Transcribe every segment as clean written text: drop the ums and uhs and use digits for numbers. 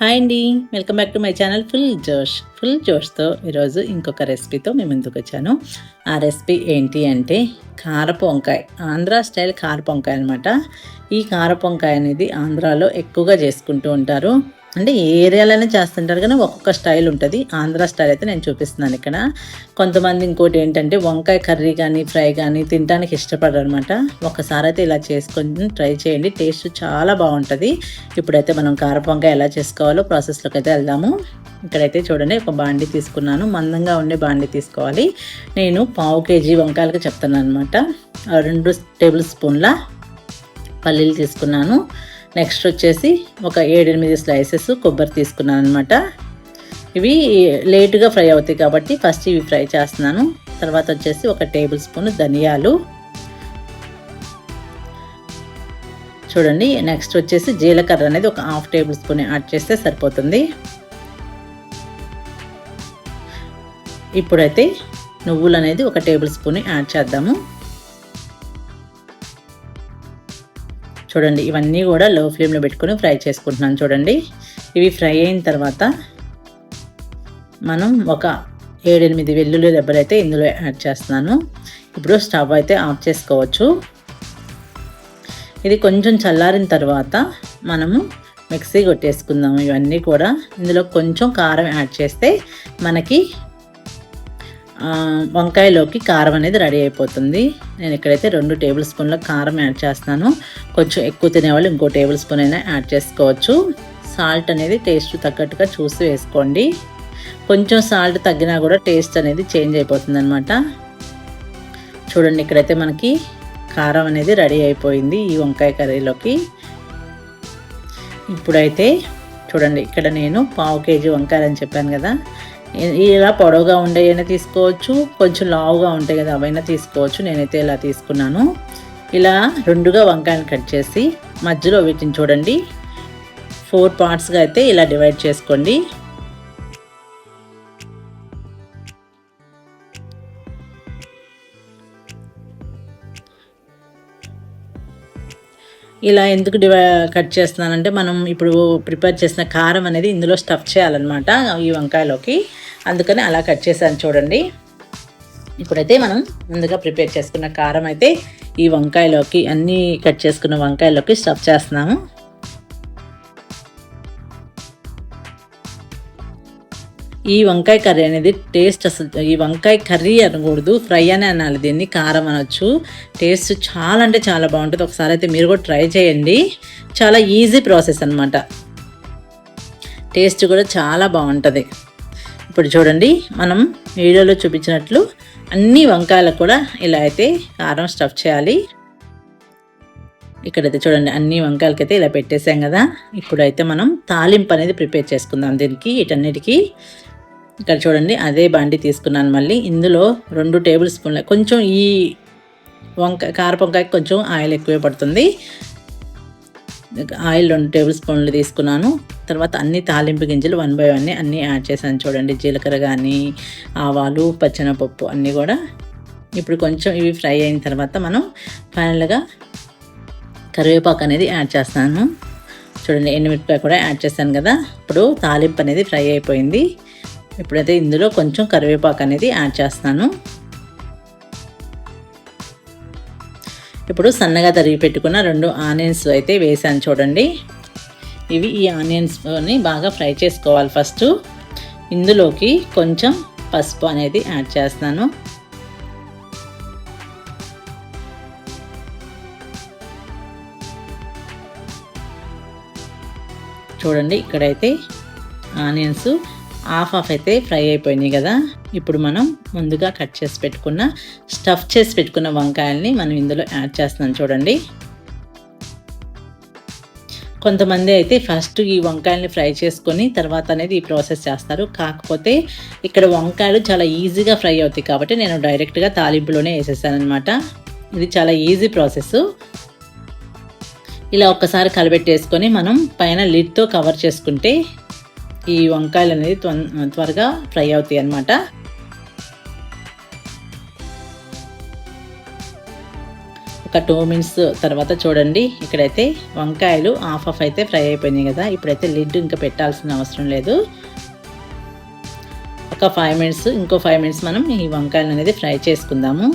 Hi అండి. Welcome back to my channel full జోష్తో ఈరోజు ఇంకొక రెసిపీతో మేము ముందుకు వచ్చాను. ఆ రెసిపీ ఏంటి అంటే కారపు వంకాయ, ఆంధ్ర స్టైల్ కారపు వంకాయ అనమాట. ఈ కారపు వంకాయ అనేది ఆంధ్రాలో ఎక్కువగా చేసుకుంటూ ఉంటారు. అంటే ఏ ఏరియాలోనే చేస్తుంటారు కానీ ఒక్కొక్క స్టైల్ ఉంటుంది. ఆంధ్ర స్టైల్ అయితే నేను చూపిస్తున్నాను ఇక్కడ. కొంతమంది ఇంకోటి ఏంటంటే వంకాయ కర్రీ కానీ ఫ్రై కానీ తినడానికి ఇష్టపడరు అనమాట. ఒకసారి అయితే ఇలా చేసుకొని ట్రై చేయండి, టేస్ట్ చాలా బాగుంటుంది. ఇప్పుడైతే మనం కారపు వంకాయ ఎలా చేసుకోవాలో ప్రాసెస్లోకి అయితే వెళ్దాము. ఇక్కడైతే చూడండి, ఒక బాండి తీసుకున్నాను. మందంగా ఉండే బాండి తీసుకోవాలి. నేను 1/2 kg వంకాయలకు చెప్తాను అనమాట. 2 టేబుల్ స్పూన్ల పల్లీలు తీసుకున్నాను. నెక్స్ట్ వచ్చేసి ఒక 7-8 స్లైసెస్ కొబ్బరి తీసుకున్నాను అనమాట. ఇవి లేటుగా ఫ్రై అవుతాయి కాబట్టి ఫస్ట్ ఇవి ఫ్రై చేస్తున్నాను. తర్వాత వచ్చేసి ఒక టేబుల్ స్పూన్ ధనియాలు చూడండి. నెక్స్ట్ వచ్చేసి జీలకర్ర అనేది ఒక 1/2 టేబుల్ స్పూన్ యాడ్ చేస్తే సరిపోతుంది. ఇప్పుడైతే నువ్వులు అనేది ఒక టేబుల్ స్పూన్ యాడ్ చేద్దాము. చూడండి, ఇవన్నీ కూడా లో ఫ్లేమ్లో పెట్టుకొని ఫ్రై చేసుకుంటున్నాను. చూడండి, ఇవి ఫ్రై అయిన తర్వాత మనం ఒక 7-8 వెల్లుల్లి రెబ్బలు అయితే ఇందులో యాడ్ చేస్తున్నాను. ఇప్పుడు స్టవ్ అయితే ఆఫ్ చేసుకోవచ్చు. ఇది కొంచెం చల్లారిన తర్వాత మనము మిక్సీ కొట్టేసుకుందాము. ఇవన్నీ కూడా ఇందులో కొంచెం కారం యాడ్ చేస్తే మనకి వంకాయలోకి కారం అనేది రెడీ అయిపోతుంది. నేను ఇక్కడైతే 2 టేబుల్ స్పూన్ల కారం యాడ్ చేస్తున్నాను. కొంచెం ఎక్కువ తినేవాళ్ళు ఇంకో టేబుల్ స్పూన్ అయినా యాడ్ చేసుకోవచ్చు. సాల్ట్ అనేది టేస్ట్ తగ్గట్టుగా చూసి వేసుకోండి. కొంచెం సాల్ట్ తగ్గినా కూడా టేస్ట్ అనేది చేంజ్ అయిపోతుంది అనమాట. చూడండి, ఇక్కడైతే మనకి కారం అనేది రెడీ అయిపోయింది ఈ వంకాయ కర్రీలోకి. ఇప్పుడైతే చూడండి, ఇక్కడ నేను 1/2 kg వంకాయలు అని చెప్పాను కదా. ఇలా పొడవుగా ఉండేవైనా తీసుకోవచ్చు, కొంచెం లావుగా ఉంటాయి కదా అవైనా తీసుకోవచ్చు. నేనైతే ఇలా తీసుకున్నాను. ఇలా 2గా వంకాయలు కట్ చేసి మధ్యలో వీటిని చూడండి 4 పార్ట్స్గా అయితే ఇలా డివైడ్ చేసుకోండి. ఇలా ఎందుకు కట్ చేస్తున్నానంటే మనం ఇప్పుడు ప్రిపేర్ చేసిన కారం అనేది ఇందులో స్టఫ్ చేయాలన్నమాట ఈ వంకాయలోకి. అందుకని అలా కట్ చేశాను చూడండి. ఇప్పుడైతే మనం ముందుగా ప్రిపేర్ చేసుకున్న కారం అయితే ఈ వంకాయలోకి, అన్నీ కట్ చేసుకున్న వంకాయలోకి స్టఫ్ చేస్తున్నాము. ఈ వంకాయ కర్రీ అనేది టేస్ట్ అసలు, ఈ వంకాయ కర్రీ అనకూడదు, ఫ్రై అని అనాలి, దీన్ని కారం అనొచ్చు. టేస్ట్ చాలా అంటే చాలా బాగుంటుంది. ఒకసారి అయితే మీరు కూడా ట్రై చేయండి. చాలా ఈజీ ప్రాసెస్ అనమాట. టేస్ట్ కూడా చాలా బాగుంటుంది. ఇప్పుడు చూడండి, మనం వీడియోలో చూపించినట్లు అన్ని వంకాయలకు కూడా ఇలా అయితే కారం స్టఫ్ చేయాలి. ఇక్కడైతే చూడండి, అన్ని వంకాయలకైతే ఇలా పెట్టేసాం కదా. ఇప్పుడైతే మనం తాలింపు అనేది ప్రిపేర్ చేసుకుందాం దీనికి, వీటన్నిటికీ. ఇక్కడ చూడండి, అదే బాండి తీసుకున్నాను. మళ్ళీ ఇందులో 2 టేబుల్ స్పూన్ల, కొంచెం ఈ కారపు వంకాయకి కొంచెం ఆయిల్ ఎక్కువే పడుతుంది. ఆయిల్ 2 టేబుల్ స్పూన్లు తీసుకున్నాను. తర్వాత అన్ని తాలింపు గింజలు 1 by 1 అన్నీ యాడ్ చేశాను. చూడండి, జీలకర్ర కానీ, ఆవాలు, పచ్చెనపప్పు అన్నీ కూడా. ఇప్పుడు కొంచెం ఇవి ఫ్రై అయిన తర్వాత మనం ఫైనల్గా కరివేపాకు అనేది యాడ్ చేస్తాను. చూడండి, ఎండుమిరపకాయ కూడా యాడ్ చేశాను కదా. ఇప్పుడు తాలింపు అనేది ఫ్రై అయిపోయింది. ఇప్పుడైతే ఇందులో కొంచెం కరివేపాకు అనేది యాడ్ చేస్తాను. ఇప్పుడు సన్నగా తరిగి పెట్టుకున్న 2 ఆనియన్స్ అయితే వేసాను చూడండి. ఈ ఆనియన్స్ని బాగా ఫ్రై చేసుకోవాలి ఫస్ట్. ఇందులోకి కొంచెం పసుపు అనేది యాడ్ చేస్తాను. చూడండి, ఇక్కడైతే ఆనియన్స్ హాఫ్ అయితే ఫ్రై అయిపోయినాయి కదా. ఇప్పుడు మనం ముందుగా కట్ చేసి పెట్టుకున్న, స్టఫ్ చేసి పెట్టుకున్న వంకాయల్ని మనం ఇందులో యాడ్ చేస్తున్నాం చూడండి. కొంతమంది అయితే ఫస్ట్ ఈ వంకాయల్ని ఫ్రై చేసుకొని తర్వాత అనేది ఈ ప్రాసెస్ చేస్తారు. కాకపోతే ఇక్కడ వంకాయలు చాలా ఈజీగా ఫ్రై అవుతాయి కాబట్టి నేను డైరెక్ట్గా తాలింపులోనే వేసేసాను అనమాట. ఇది చాలా ఈజీ ప్రాసెస్. ఇలా ఒక్కసారి కలబెట్టేసుకొని మనం పైన లిడ్తో కవర్ చేసుకుంటే ఈ వంకాయలు అనేది త్వరగా ఫ్రై అవుతాయి అన్నమాట. ఒక ఒక 2 మినిట్స్ తర్వాత చూడండి, ఇక్కడైతే వంకాయలు హాఫ్ అయితే ఫ్రై అయిపోయినాయి కదా. ఇప్పుడైతే లిడ్ ఇంకా పెట్టాల్సిన అవసరం లేదు. ఒక 5 మినిట్స్, ఇంకో 5 మినిట్స్ మనం ఈ వంకాయలు అనేది ఫ్రై చేసుకుందాము.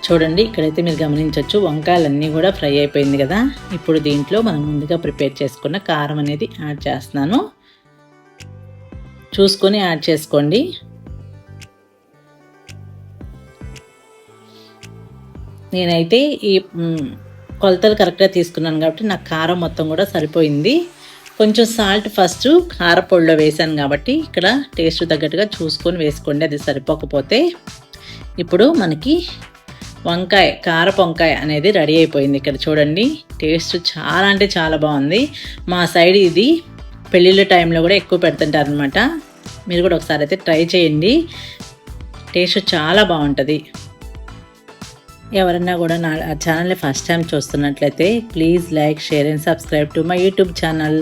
చూడండి, ఇక్కడైతే మీరు గమనించవచ్చు వంకాయలన్నీ కూడా ఫ్రై అయిపోయింది కదా. ఇప్పుడు దీంట్లో మనం ముందుగా ప్రిపేర్ చేసుకున్న కారం అనేది యాడ్ చేస్తున్నాను. చూసుకొని యాడ్ చేసుకోండి. నేనైతే ఈ కొలతలు కరెక్ట్గా తీసుకున్నాను కాబట్టి నాకు కారం మొత్తం కూడా సరిపోయింది. కొంచెం సాల్ట్ ఫస్ట్ కారపొడిలో వేసాను కాబట్టి ఇక్కడ టేస్ట్ తగ్గట్టుగా చూసుకొని వేసుకోండి, అది సరిపోకపోతే. ఇప్పుడు మనకి కారపు వంకాయ అనేది రెడీ అయిపోయింది. ఇక్కడ చూడండి, టేస్ట్ చాలా అంటే చాలా బాగుంది. మా సైడ్ ఇది పెళ్ళిళ్ళ టైంలో కూడా ఎక్కువ పెడుతుంటారు అనమాట. మీరు కూడా ఒకసారి అయితే ట్రై చేయండి, టేస్ట్ చాలా బాగుంటుంది. ఎవరన్నా కూడా నా ఛానల్ని ఫస్ట్ టైం చూస్తున్నట్లయితే please like, share and subscribe to my YouTube channel.